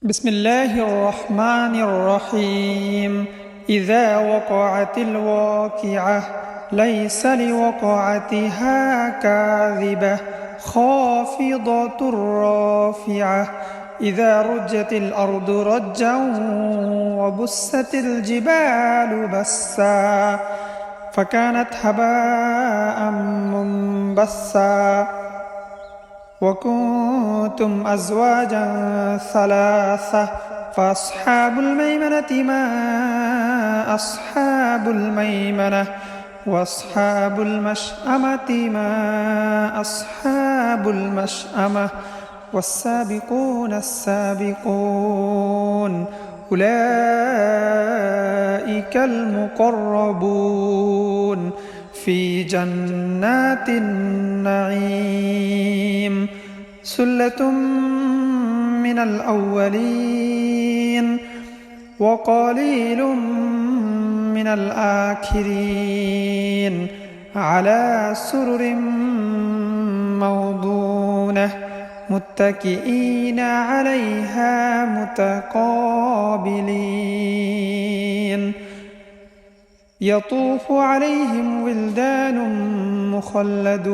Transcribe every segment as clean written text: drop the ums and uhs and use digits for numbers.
بسم الله الرحمن الرحيم. إذا وقعت الواقعة ليس لوقعتها كاذبة خافضة رافعة. إذا رجت الأرض رجا وبست الجبال بسا فكانت هباء منبثا وكنتم أزواجا ثلاثة فأصحاب الميمنة ما أصحاب الميمنة وأصحاب المشأمة ما أصحاب المشأمة والسابقون السابقون أولئك المقربون في جنات النعيم. سلة من الأولين وقليل من الآخرين على سرر موضونة متكئين عليها متقابلين. يطوف عليهم ولدان مخلدون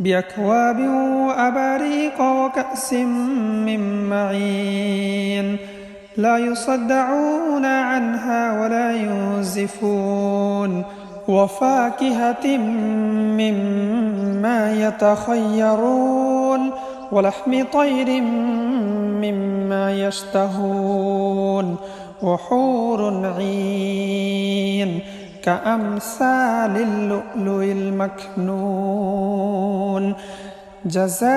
بأكواب وأباريق وكأس من معين لا يصدعون عنها ولا ينزفون وفاكهة مما يتخيرون ولحم طير مما يشتهون وحور عين كأمثال اللؤلؤ المكنون جزاء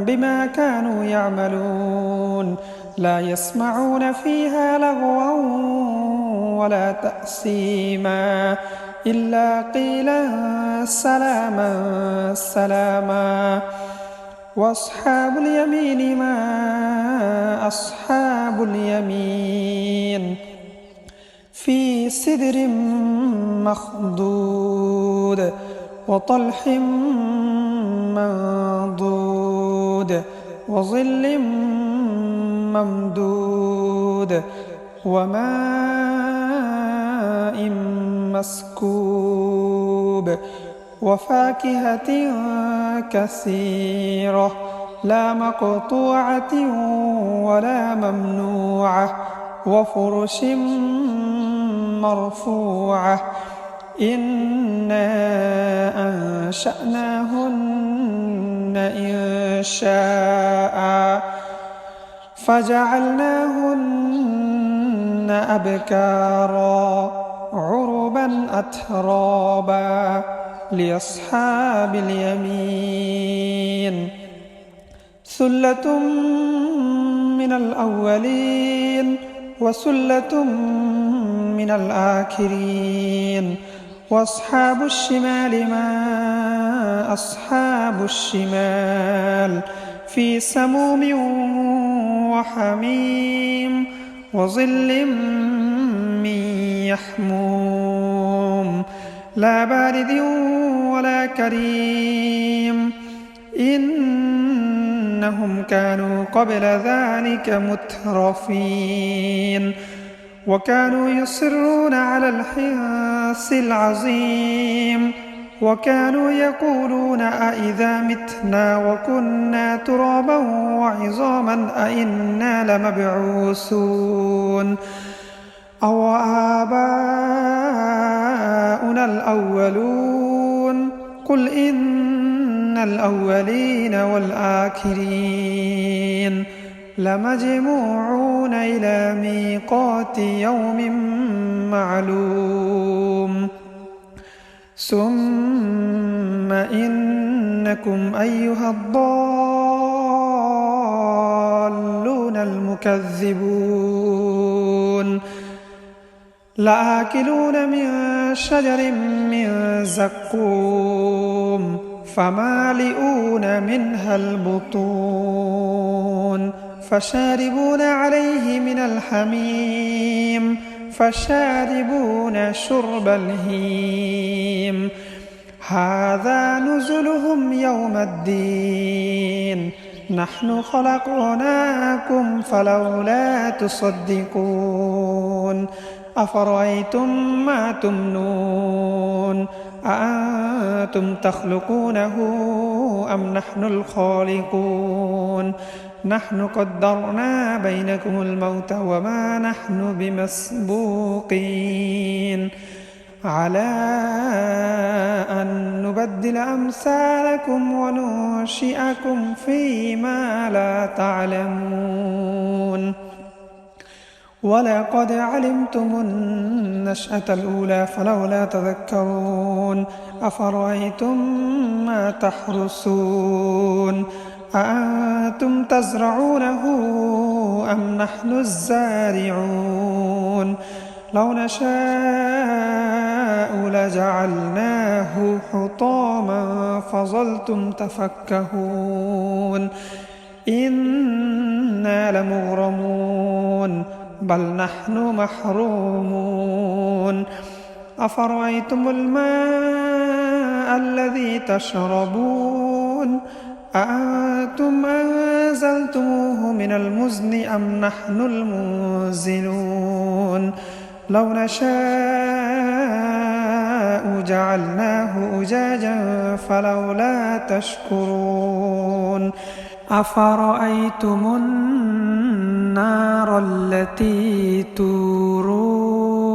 بما كانوا يعملون. لا يسمعون فيها لغوا ولا تأثيما إلا قيلا سلاما سلاما. وأصحاب اليمين ما أصحاب اليمين في سدر مخضود وطلح منضود وظل ممدود وماء مسكوب وفاكهة كثيرة لا مقطوعة ولا ممنوعة وفرش مرفوعة. إنا أنشأناهن إنشاء فجعلناهن أبكارا عربا أترابا لأصحاب اليمين. ثلة من الأولين وثلة من الآخرين. وأصحاب الشمال ما أصحاب الشمال في سموم وحميم وظل من يحموم لا بارد ولا كريم إنهم كانوا قبل ذلك مترفين وكانوا يصرون على الحنث العظيم وكانوا يقولون أئذا متنا وكنا ترابا وعظاما أئنا لمبعوثون أو آباؤنا الأولون قل إن الأولين والآخرين لمجموعون إلى ميقات يوم معلوم. ثم إنكم أيها الضالون المكذبون لآكلون من شجر من زقوم فمالئون منها البطون فشاربون عليه من الحميم فشاربون شرب الهيم هذا نزلهم يوم الدين نحن خلقناكم فلولا تصدقون أفرأيتم ما تمنون أأنتم تخلقونه أم نحن الخالقون نحن قدرنا بينكم الموت وما نحن بمسبوقين على أن نبدل أمثالكم وننشئكم فيما لا تعلمون ولقد علمتم النشأة الأولى فلولا تذكرون أفرأيتم ما تحرثون أأنتم تزرعونه أم نحن الزارعون لو نشاء لجعلناه حطاما فظلتم تفكهون إنا لمغرمون بل نحن محرومون أفرأيتم الماء الذي تشربون أأنتم أنزلتموه من المزن أم نحن المنزلون لو نشاء جعلناه أجاجا فلولا تشكرون أفرأيتم النار التي تورون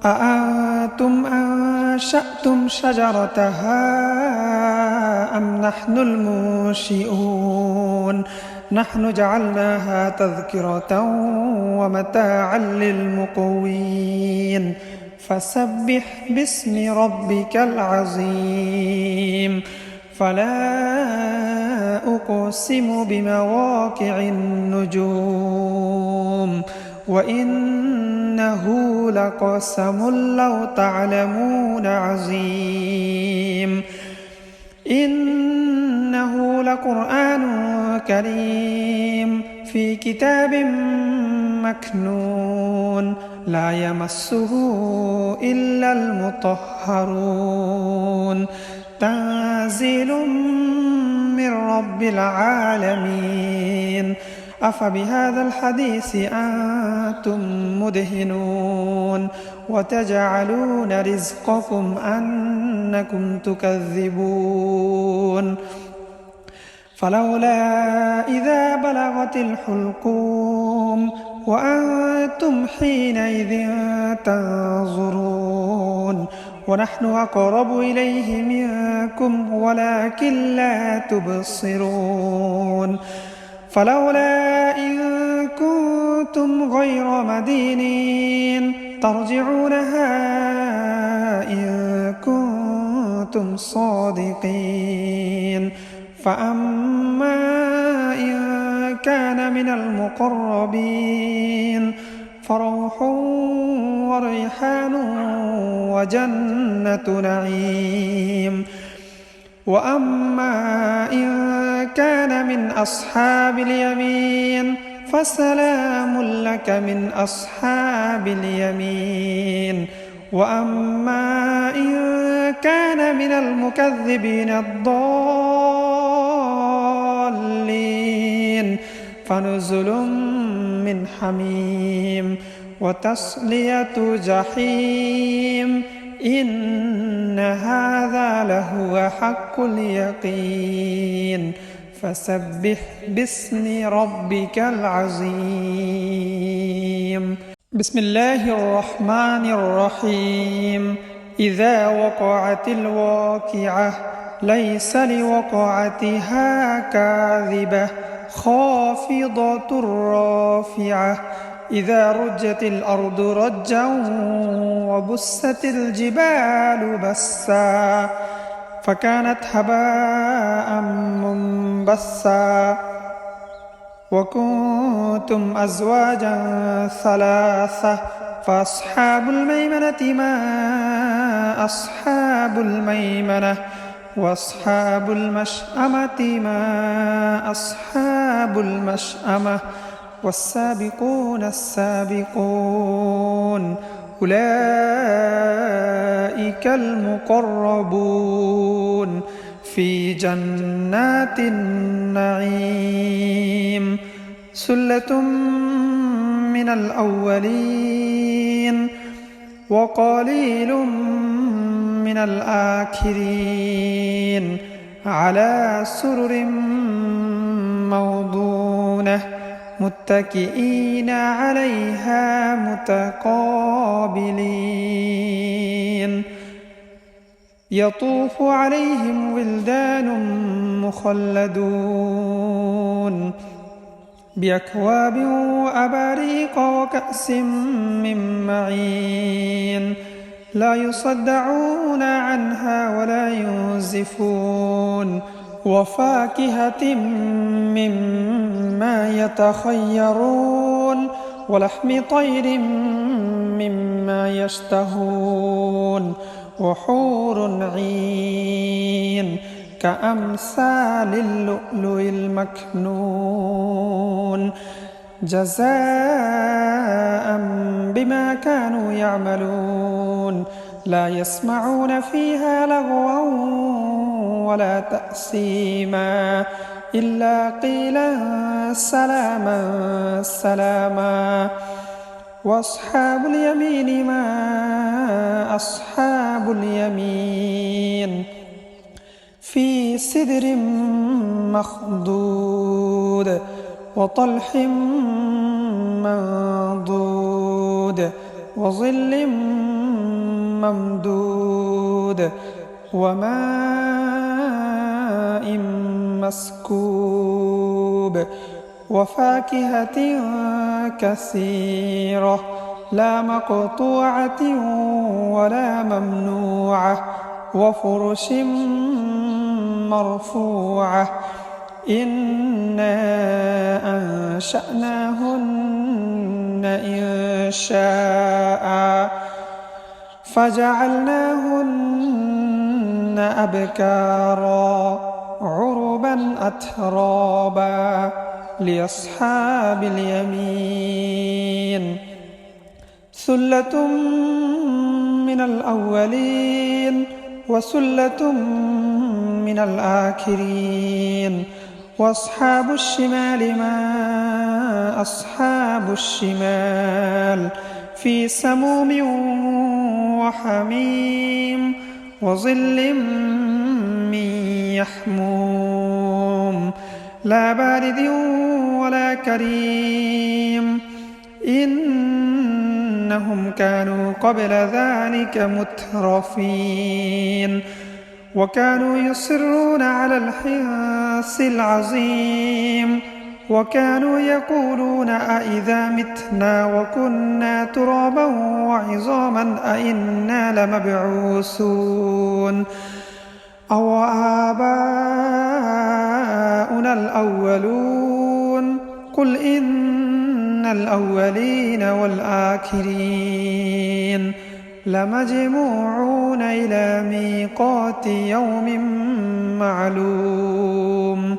أأنتم أنشأتم شجرتها أم نحن المنشئون نحن جعلناها تذكرة ومتاعا للمقوين فسبح باسم ربك العظيم فلا أقسم بمواقع النجوم وإنه لقسم لو تعلمون عظيم إنه لقرآن كريم في كتاب مكنون لا يمسه إلا المطهرون تنزيل من رب العالمين أفبهذا الحديث أنتم مدهنون وتجعلون رزقكم أنكم تكذبون فلولا إذا بلغت الحلقوم وأنتم حينئذ تنظرون ونحن أقرب إليه منكم ولكن لا تبصرون فلولا إن كنتم غير مدينين ترجعونها إن كنتم صادقين فأما إن كان من المقربين فروح وريحان وجنة نعيم وأما إن كان من أصحاب اليمين فسلام لك من أصحاب اليمين وأما إن كان من المكذبين الضالين فنزل من حميم وتصلية جحيم إن هذا لهو حق اليقين فسبح باسم ربك العظيم بسم الله الرحمن الرحيم إذا وقعت الواقعة ليس لوقعتها كاذبة خافضة رافعة إذا رجت الأرض رجا وبست الجبال بسا فكانت هباء منبثا وكنتم أزواجا ثلاثة فأصحاب الميمنة ما أصحاب الميمنة وأصحاب المشأمة ما أصحاب المشأمة والسابقون السابقون أولئك المقربون في جنات النعيم ثلة من الأولين وقليل من الآخرين على سرر موضونة متكئين عليها متقابلين يطوف عليهم ولدان مخلدون بأكواب وأباريق وكأس من معين لا يصدعون عنها ولا ينزفون وفاكهة مما يتخيرون ولحم طير مما يشتهون وحور عين كأمثال اللؤلؤ المكنون جزاء بما كانوا يعملون لا يسمعون فيها لغوا ولا تأثيما إلا قيلا سلاما سلاما وأصحاب اليمين ما أصحاب اليمين في سدر مخضود وطلح منضود وظل ممدود وماء مسكوب وفاكهة كثيرة لا مقطوعة ولا ممنوعة وفرش مرفوعة إنا أنشأناهن إنشاء فجعلناهن أبكارا عربا أترابا لأصحاب اليمين ثلة من الأولين وثلة من الآخرين وأصحاب الشمال ما أصحاب الشمال في سموم وحميم وظل من يحموم لا بارد ولا كريم إنهم كانوا قبل ذلك مترفين وكانوا يصرون على الحنث العظيم وكانوا يقولون أئذا متنا وكنا ترابا وعظاما أئنا لمبعوثون أو آباؤنا الأولون قل إن الأولين والآخرين لمجموعون إلى ميقات يوم معلوم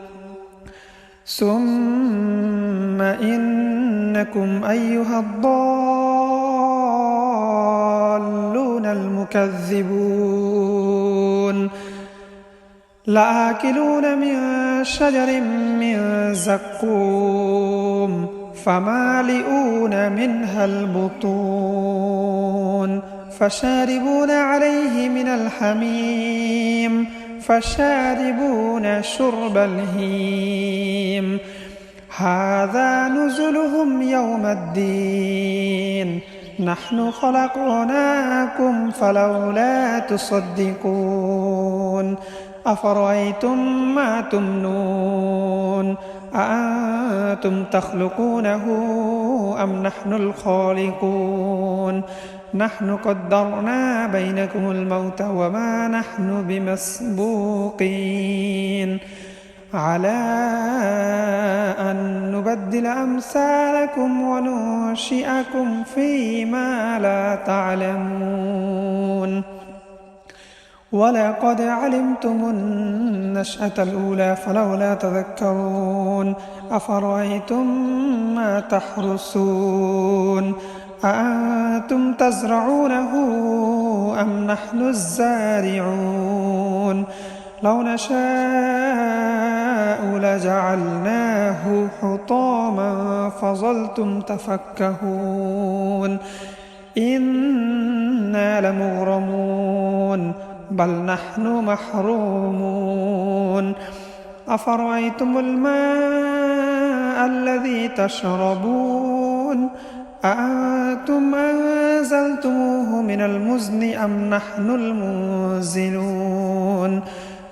ثم إنكم أيها الضالون المكذبون لآكلون من شجر من زقوم فمالئون منها البطون فشاربون عليه من الحميم فشاربون شرب الهيم هذا نزلهم يوم الدين نحن خلقناكم فلولا تصدقون أفرأيتم ما تمنون أأنتم تخلقونه أم نحن الخالقون نحن قدرنا بينكم الموت وما نحن بمسبوقين على أن نبدل أمثالكم وننشئكم فيما لا تعلمون ولقد علمتم النشأة الأولى فلولا تذكرون أفرأيتم ما تحرثون أأنتم تزرعونه أم نحن الزارعون لو نشاء لجعلناه حطاما فظلتم تفكهون إنا لمغرمون بل نحن محرومون أفرأيتم الماء الذي تشربون أأنتم أنزلتموه من المزن أم نحن المنزلون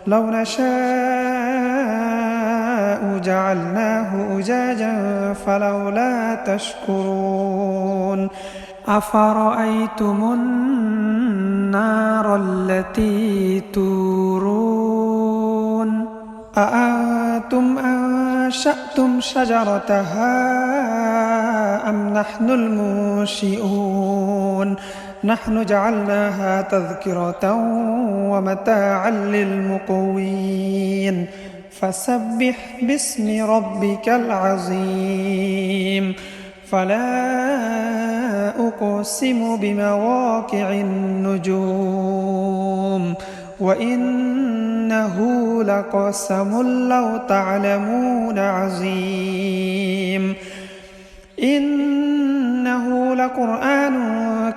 لو نشاء جعلناه أجاجا فلولا تشكرون أفرأيتم النار التي تورون أأنتم أنشأتم شجرتها أم نحن المنشئون نحن جعلناها تذكرة ومتاعا للمقوين فسبح باسم ربك العظيم فلا أقسم بمواقع النجوم وإنه لقسم لو تعلمون عظيم إنه لقرآن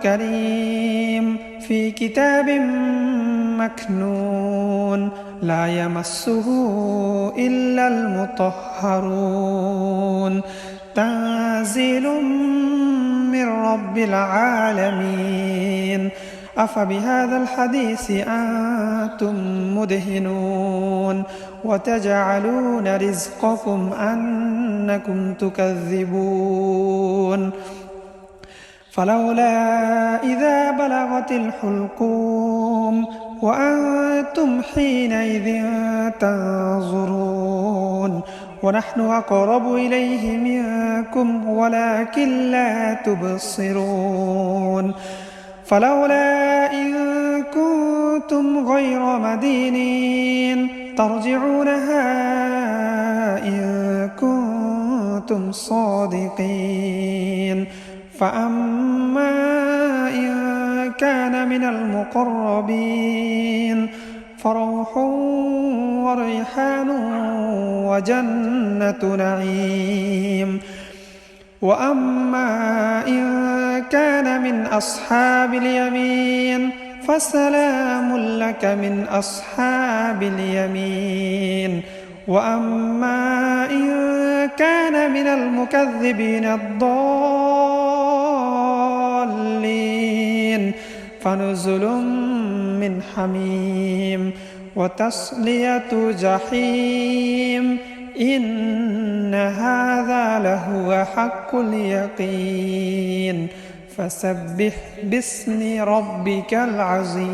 كريم في كتاب مكنون لا يمسه إلا المطهرون تنزيل من رب العالمين أفبهذا الحديث أنتم مدهنون وتجعلون رزقكم أنكم تكذبون فلولا إذا بلغت الحلقوم وأنتم حينئذ تنظرون ونحن أقرب إليه منكم ولكن لا تبصرون فلولا إن كنتم غير مدينين ترجعونها إن كنتم صادقين فأما إن كان من المقربين فروح وريحان وجنة نعيم وأما إن كان من أصحاب اليمين فسلام لك من أصحاب اليمين وأما إن كان من المكذبين الضالين فنزل من حميم وتصلية جحيم إن هذا لهو حق اليقين فسبح باسم ربك العظيم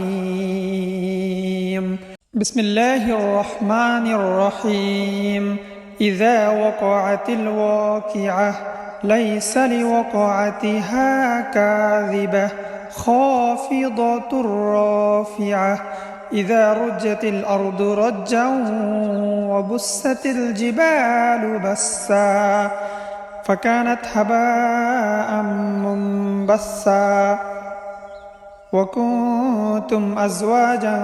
بسم الله الرحمن الرحيم إذا وقعت الواقعة ليس لوقعتها كاذبة خافضة رافعة إذا رجت الأرض رجا وبست الجبال بسا فكانت هباء منبثا وكنتم أزواجا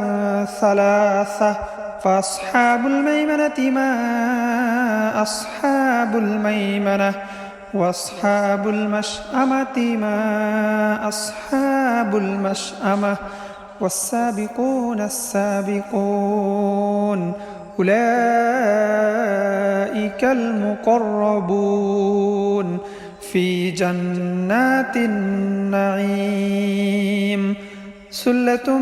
ثلاثة فأصحاب الميمنة ما أصحاب الميمنة وأصحاب المشأمة ما أصحاب المشأمة والسابقون السابقون أولئك المقربون في جنات النعيم سلة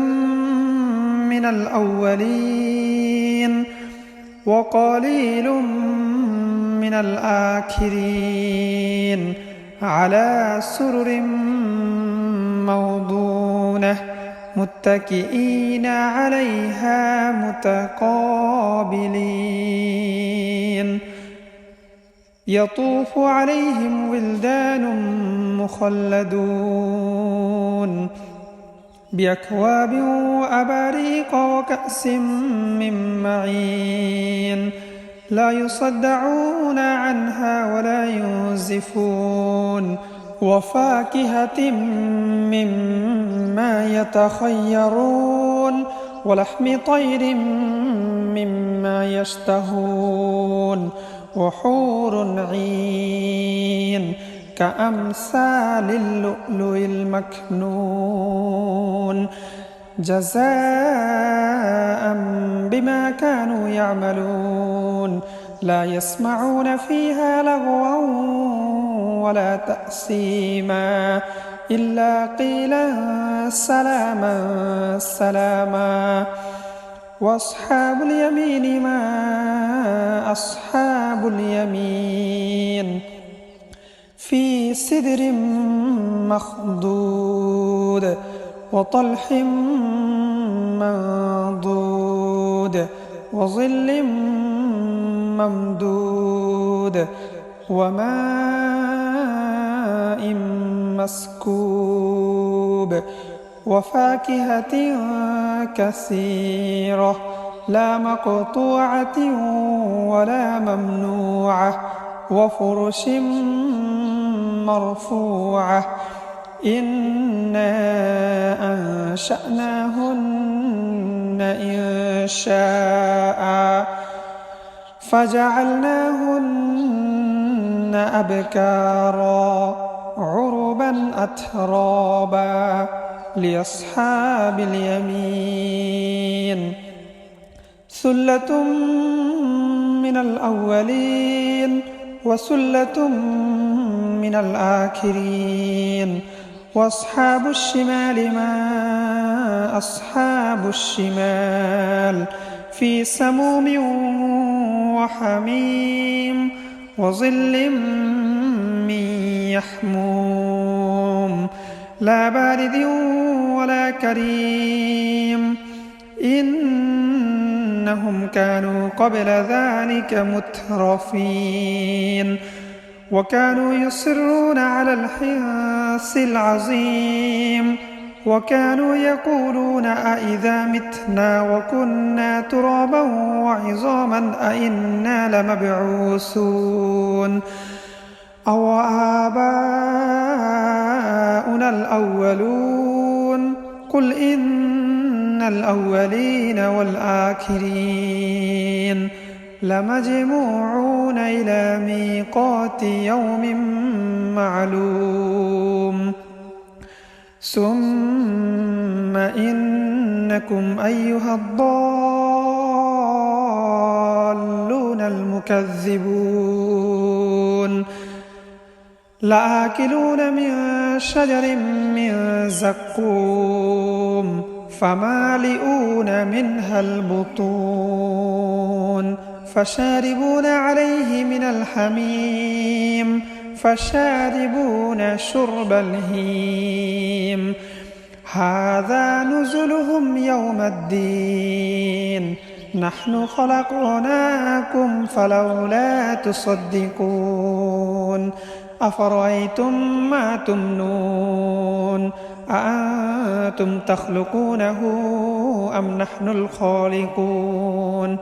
من الأولين وقليل من الآخرين على سرر موضونة متكئين عليها متقابلين يطوف عليهم ولدان مخلدون بأكواب وأباريق وكأس من معين لا يصدعون عنها ولا ينزفون وفاكهة مما يتخيرون ولحم طير مما يشتهون وحور عين كأمثال اللؤلؤ المكنون جزاء بما كانوا يعملون لا يسمعون فيها لغوا ولا تأثيما إلا قيلا سلاما سلاما وأصحاب اليمين ما أصحاب اليمين في سدر مخضود وطلح منضود وظل ممدود وماء مسكوب وفاكهة كثيرة لا مقطوعة ولا ممنوعة وفرش مرفوعة إنا أنشأناهن إنشاء فجعلناهن أبكارا عربا أترابا لأصحاب اليمين ثلة من الأولين وثلة من الآخرين وأصحاب الشمال ما أصحاب الشمال في سموم وحميم وظل من يحموم لا بارد ولا كريم إنهم كانوا قبل ذلك مترفين وكانوا يصرون على الحنث العظيم وكانوا يقولون أإذا متنا وكنا ترابا وعظاما أإنا لمبعوثون أو آباؤنا الأولون قل إن الأولين والآخرين لمجموعون إلى ميقات يوم معلوم ثم إنكم أيها الضالون المكذبون لآكلون من شجر من زقوم فمالئون منها البطون فشاربون عليه من الحميم فشاربون شرب الهيم هذا نزلهم يوم الدين نحن خلقناكم فلولا تصدقون أفرأيتم ما تمنون أأنتم تخلقونه أم نحن الخالقون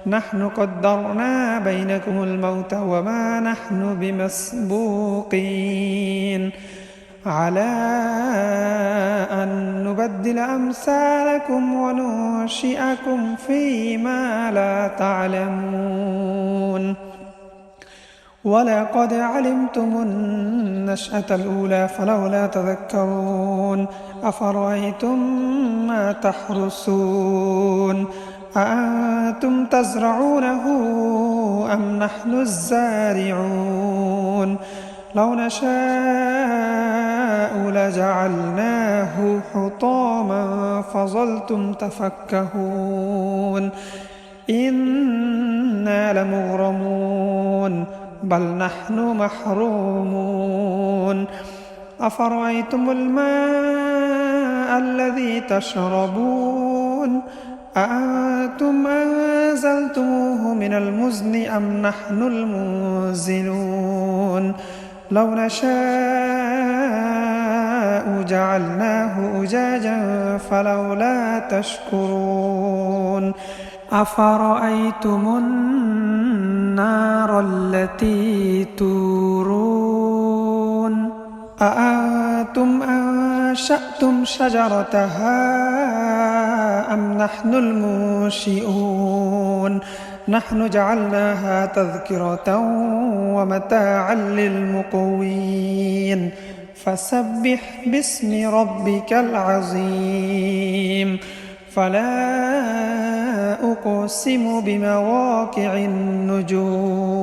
نحن قدرنا بينكم الموت وما نحن بمسبوقين على أن نبدل أمثالكم وننشئكم فيما لا تعلمون ولقد علمتم النشأة الأولى فلولا تذكرون أفرأيتم ما تحرثون أأنتم تزرعونه أم نحن الزارعون لو نشاء لجعلناه حطاما فظلتم تفكهون إنا لمغرمون بل نحن محرومون أفرأيتم الماء الذي تشربون أأنتم أنزلتموه من المزن أم نحن المنزلون لو نشاء جعلناه أجاجا فلولا تشكرون أفرأيتم النار التي تورون أأنتم أنشأتم شجرتها أم نحن المنشئون نحن جعلناها تذكرة ومتاعا للمقوين فسبح باسم ربك العظيم فلا أقسم بمواقع النجوم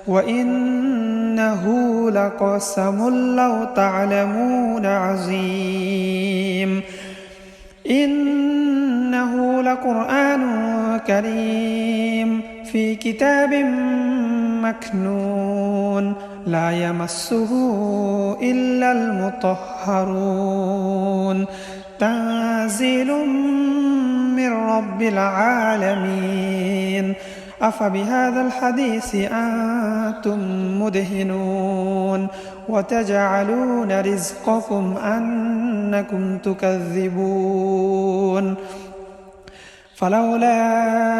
وإنه لقسم لو تعلمون عظيم إنه لقرآن كريم في كتاب مكنون لا يمسه إلا المطهرون تنزيل من رب العالمين أفبهذا الحديث أنتم مدهنون وتجعلون رزقكم أنكم تكذبون فلولا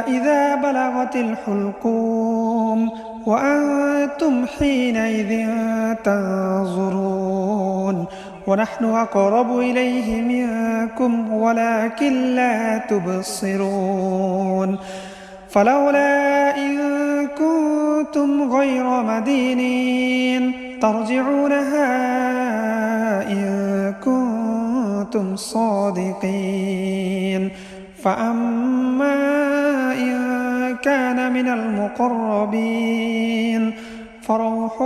إذا بلغت الحلقوم وأنتم حينئذ تنظرون ونحن أقرب إليه منكم ولكن لا تبصرون فلولا إن كنتم غير مدينين ترجعونها إن كنتم صادقين فأما إن كان من المقربين فروح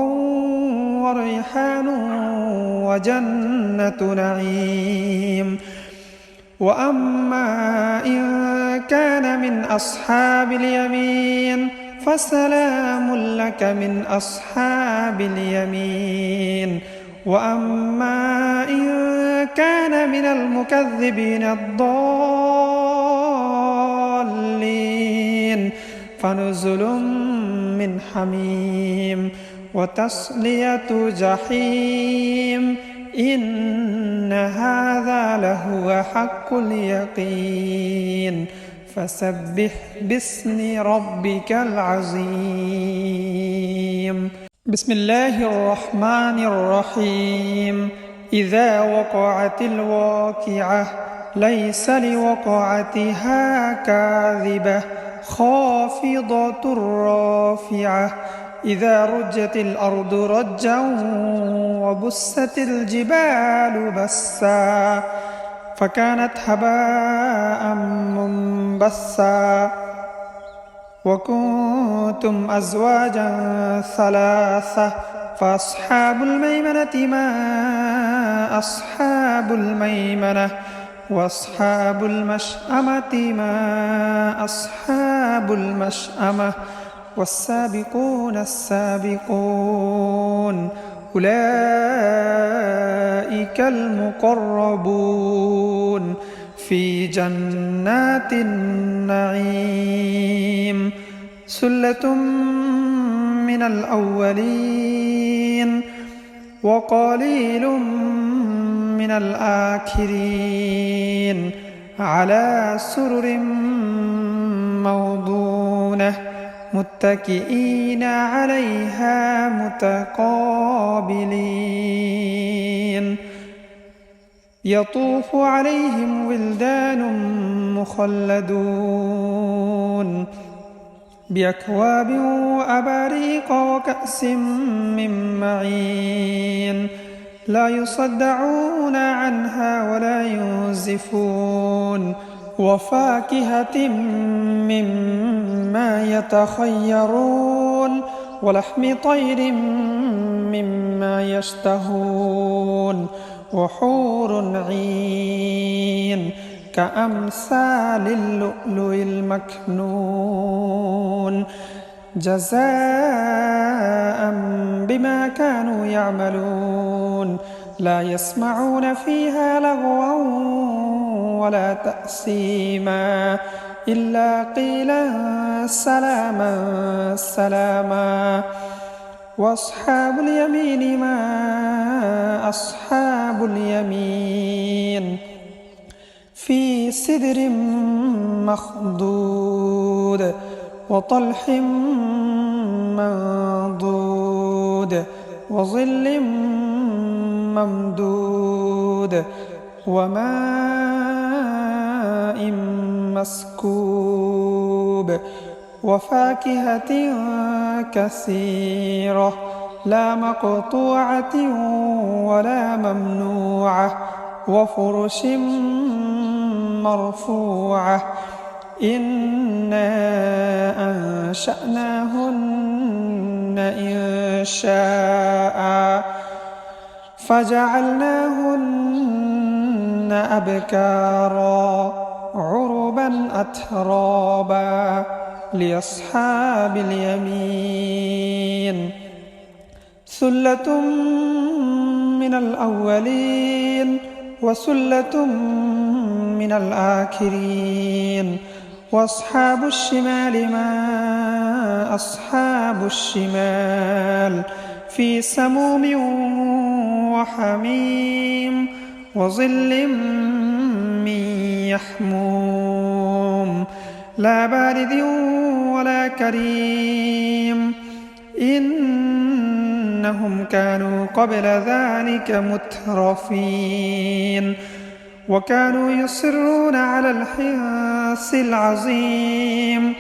وريحان وجنة نعيم وأما إن كان من أصحاب اليمين فسلام لك من أصحاب اليمين وأما إن كان من المكذبين الضالين فنزل من حميم وتصلية جحيم إن هذا لهو حق اليقين فسبح باسم ربك العظيم بسم الله الرحمن الرحيم إذا وقعت الواقعة ليس لوقعتها كاذبة خافضة رافعة إذا رجت الأرض رجا وبست الجبال بسا فكانت هباء منبثا وكنتم أزواجا ثلاثة فأصحاب الميمنة ما أصحاب الميمنة وأصحاب المشأمة ما أصحاب المشأمة والسابقون السابقون أولئك المقربون في جنات النعيم ثلة من الأولين وقليل من الآخرين على سرر موضونة متكئين عليها متقابلين يطوف عليهم ولدان مخلدون بأكواب وأباريق وكأس من معين لا يصدعون عنها ولا ينزفون وفاكهة مما يتخيرون ولحم طير مما يشتهون وحور عين كأمثال اللؤلؤ المكنون جزاء بما كانوا يعملون لا يسمعون فيها لغوا ولا تأثيما إلا قيلا سلاما سلاما وأصحاب اليمين ما أصحاب اليمين في سدر مخضود وطلح منضود وظل ممدود وماء مسكوب وفاكهة كثيرة لا مقطوعة ولا ممنوعة وفرش مرفوعة إنا أنشأناهن إنشاء فجعلناهن أبكارا عربا أترابا لأصحاب اليمين ثلة من الأولين وثلة من الآخرين وأصحاب الشمال ما أصحاب الشمال في سموم وحميم وظل من يحموم لا بارد ولا كريم إنهم كانوا قبل ذلك مترفين وكانوا يصرون على الحنث العظيم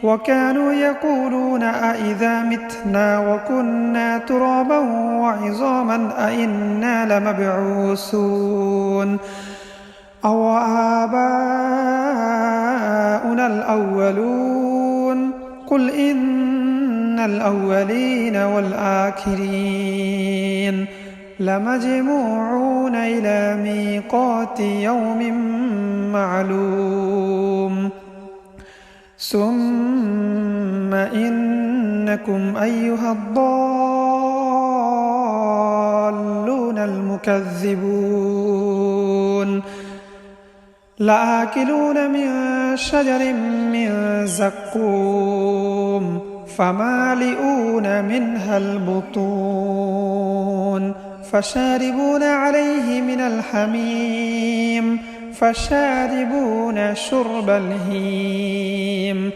وكانوا يقولون أئذا متنا وكنا ترابا وعظاما أئنا لمبعوثون أو آباؤنا الأولون قل إن الأولين والآخرين لمجموعون إلى ميقات يوم معلوم ثم إنكم أيها الضالون المكذبون لآكلون من شجر من زقوم فمالئون منها البطون فشاربون عليه من الحميم فشاربون شرب الهيم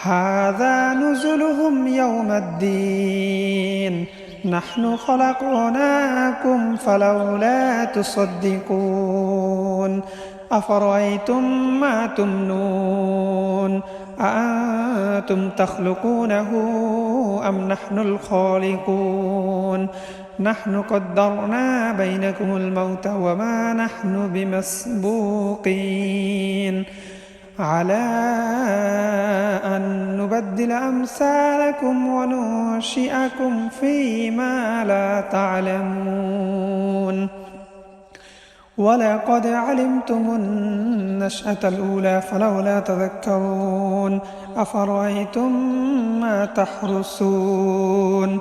هذا نزلهم يوم الدين نحن خلقناكم فلولا تصدقون أفرأيتم ما تمنون أأنتم تخلقونه أم نحن الخالقون نحن قدرنا بينكم الموت وما نحن بمسبوقين على أن نبدل أمثالكم وننشئكم فيما لا تعلمون ولقد علمتم النشأة الأولى فلولا تذكرون أفرأيتم ما تحرثون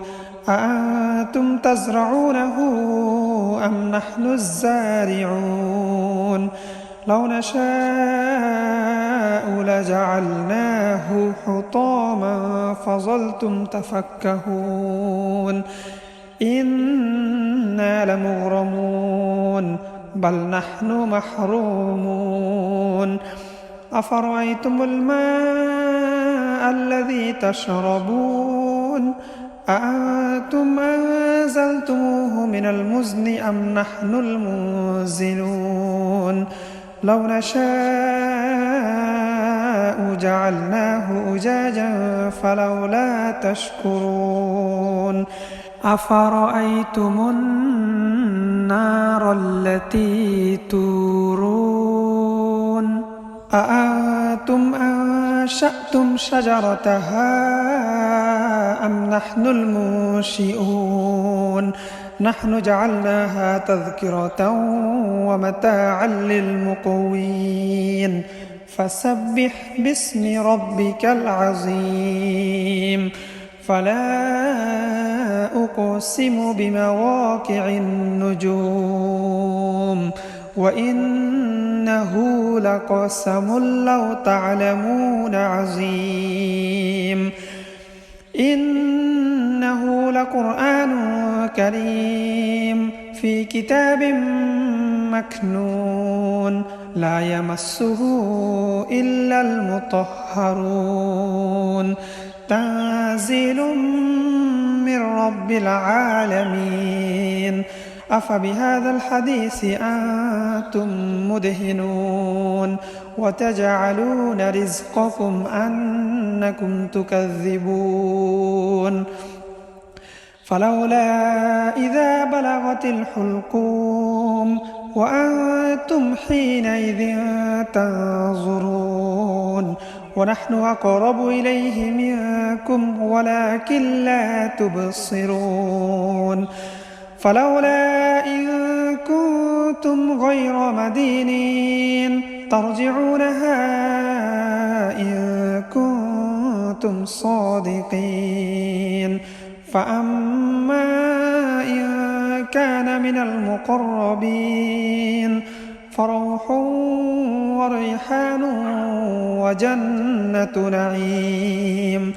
أأنتم تزرعونه أم نحن الزارعون لو نشاء لجعلناه حطاما فظلتم تفكهون إنا لمغرمون بل نحن محرومون أفرأيتم الماء الذي تشربون أأنتم أنزلتموه من المزن أم نحن المنزلون لو نشاء جعلناه أجاجا فلولا تشكرون أفرأيتم النار التي تورون أأنتم أنشأتم شجرتها أم نحن المنشئون نحن جعلناها تذكرة ومتاعا للمقوين فسبح باسم ربك العظيم فلا أقسم بمواقع النجوم وإنه لقسم لو تعلمون عظيم إنه لقرآن كريم في كتاب مكنون لا يمسه إلا المطهرون تنزيل من رب العالمين أفبهذا الحديث أنتم مدهنون وتجعلون رزقكم أنكم تكذبون فلولا إذا بلغت الحلقوم وأنتم حينئذ تنظرون ونحن أقرب إليه منكم ولكن لا تبصرون فلولا إن كنتم غير مدينين ترجعونها إن كنتم صادقين فأما إن كان من المقربين فروح وريحان وجنة نعيم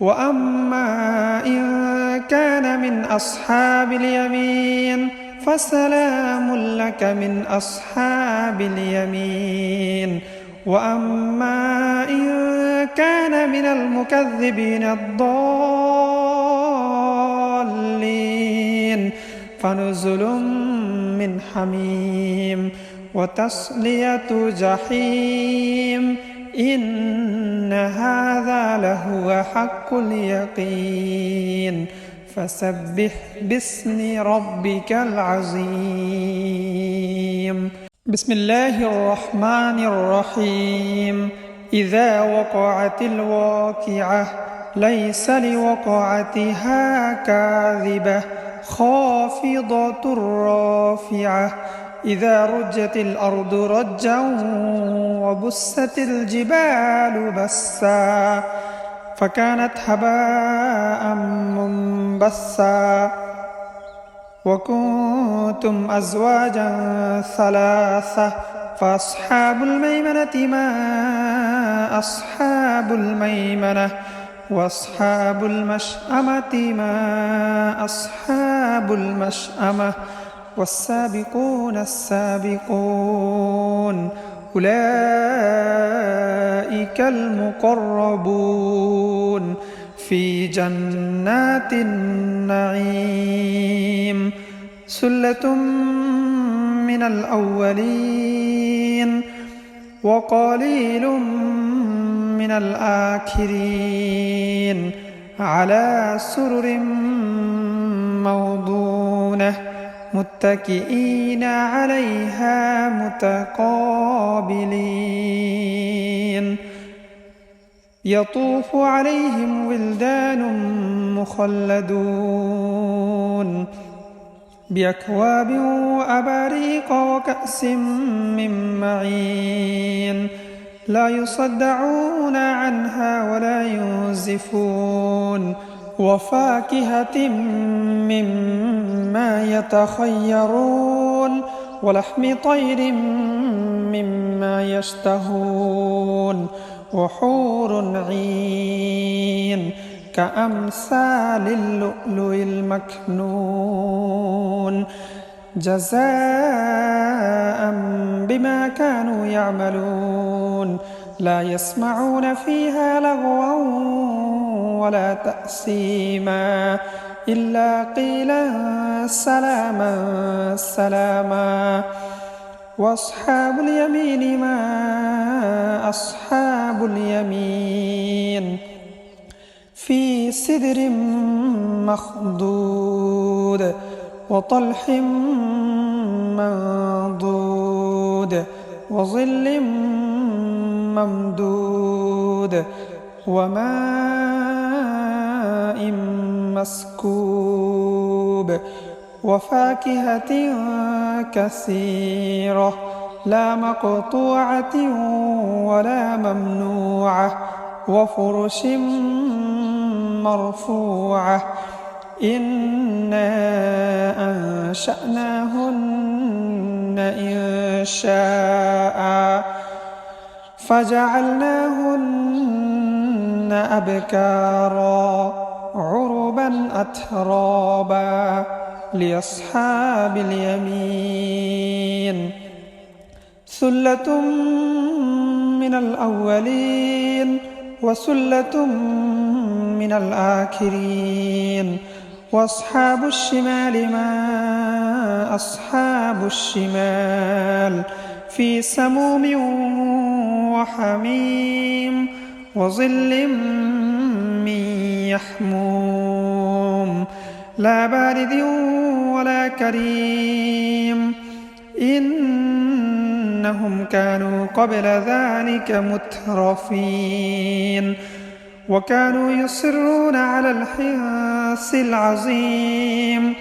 وأما إن كان من أصحاب اليمين فسلام لك من أصحاب اليمين وأما إن كان من المكذبين الضالين فنزل من حميم وتصلية جحيم إن هذا لهو حق اليقين فسبح باسم ربك العظيم بسم الله الرحمن الرحيم إذا وقعت الواقعة ليس لوقعتها كاذبة خافضة رافعة إذا رجت الأرض رجا وبست الجبال بسا فكانت هباء منبثا وكنتم أزواجا ثلاثة فأصحاب الميمنة ما أصحاب الميمنة وأصحاب المشأمة ما أصحاب المشأمة والسابقون السابقون أولئك المقربون في جنات النعيم سلة من الأولين وقليل من الآخرين على سرر موضونة متكئين عليها متقابلين يطوف عليهم ولدان مخلدون بأكواب وأباريق وكأس من معين لا يصدعون عنها ولا ينزفون وفاكهة مما يتخيرون ولحم طير مما يشتهون وحور عين كأمثال اللؤلؤ المكنون جزاء بما كانوا يعملون لا يسمعون فيها لغوا ولا تأثيما إلا قيلا سلاما سلاما وأصحاب اليمين ما أصحاب اليمين في سدر مخضود وطلح منضود وظل ممدود وماء مسكوب وفاكهة كثيرة لا مقطوعة ولا ممنوعة وفرش مرفوعة إنا أنشأناهن إنشاء فجعلناهن أبكارا عربا أترابا لأصحاب اليمين ثلة من الأولين وثلة من الآخرين وأصحاب الشمال ما أصحاب الشمال في سموم وحميم وظل من يحموم لا بارد ولا كريم إنهم كانوا قبل ذلك مترفين وكانوا يصرون على الحنث العظيم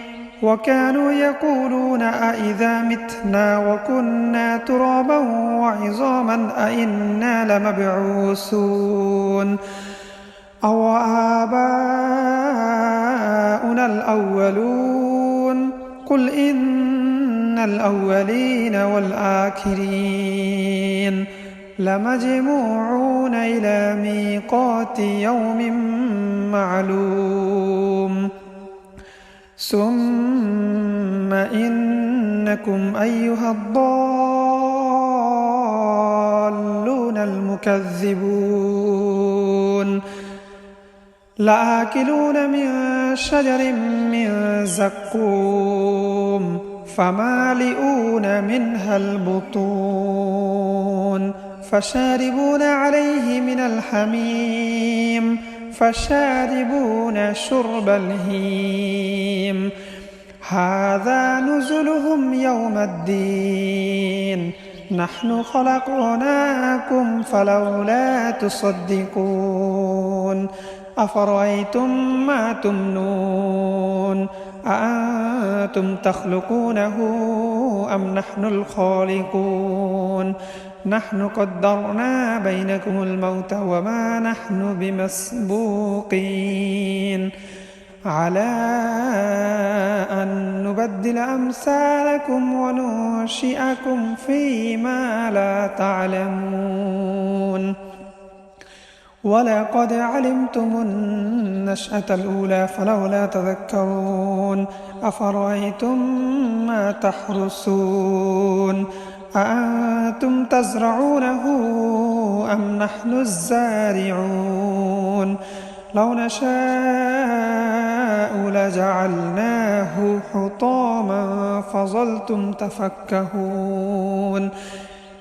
وكانوا يقولون أإذا متنا وكنا ترابا وعظاما أإنا لمبعوثون أو آباؤنا الأولون قل إن الأولين والآخرين لمجموعون إلى ميقات يوم معلوم ثم إنكم أيها الضالون المكذبون لآكلون من شجر من زقوم فمالئون منها البطون فشاربون عليه من الحميم فشاربون شرب الهيم هذا نزلهم يوم الدين نحن خلقناكم فلولا تصدقون أفرأيتم ما تمنون أأنتم تخلقونه أم نحن الخالقون نحن قدرنا بينكم الموت وما نحن بمسبوقين على أن نبدل أمثالكم وننشئكم فيما لا تعلمون ولقد علمتم النشأة الأولى فلولا تذكرون أفرأيتم ما تحرثون أأنتم تزرعونه أم نحن الزارعون لو نشاء لجعلناه حطاما فظلتم تفكهون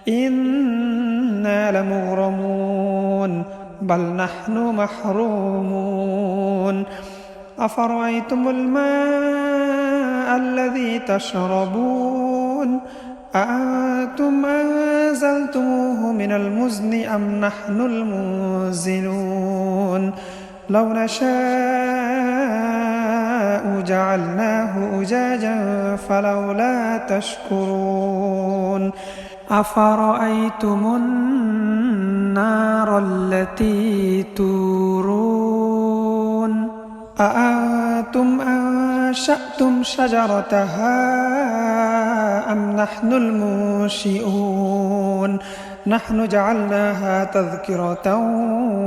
إنا لمغرمون بل نحن محرومون أفرأيتم الماء الذي تشربون أأنتم أنزلتموه من المزن أم نحن المنزلون لو نشاء جعلناه أجاجا فلولا تشكرون أفرأيتم النار التي تورون أأنتم أنشأتم شجرتها أم نحن المنشئون نحن جعلناها تذكرة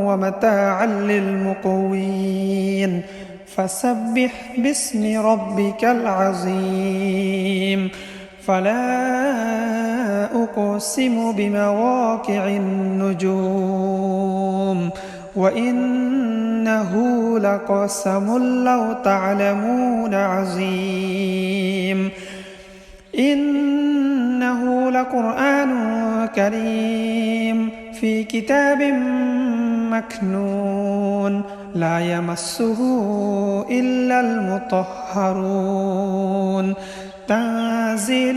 ومتاعا للمقوين فسبح باسم ربك العظيم فلا أقسم بمواقع النجوم وإنه لقسم لو تعلمون عظيم إنه لقرآن كريم في كتاب مكنون لا يمسه إلا المطهرون تنزيل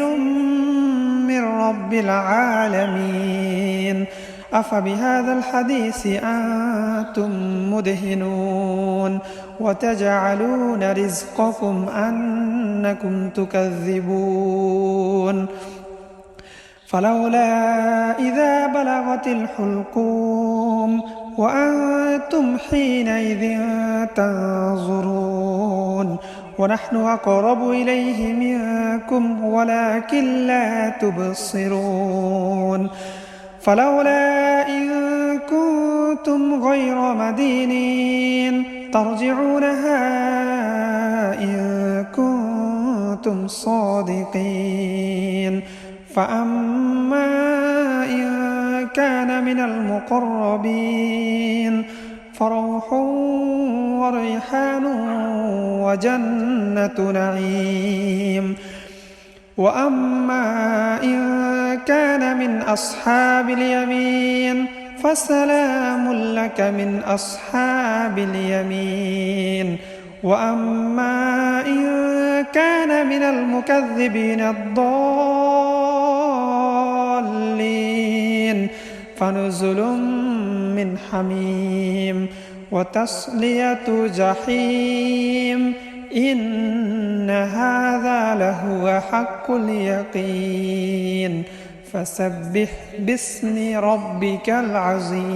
من رب العالمين أفبهذا الحديث أنتم مدهنون وتجعلون رزقكم أنكم تكذبون فلولا إذا بلغت الحلقوم وأنتم حينئذ تنظرون ونحن أقرب إليه منكم ولكن لا تبصرون فلولا إن كنتم غير مدينين ترجعونها إن كنتم صادقين فأما إن كان من المقربين فروح وريحان وجنة نعيم. وأما إن كان من أصحاب اليمين فسلام لك من أصحاب اليمين. وأما إن كان من المكذبين الضالين فنزل من حميم وتصلية جحيم. إن هذا لهو حق اليقين. فسبح باسم ربك العظيم.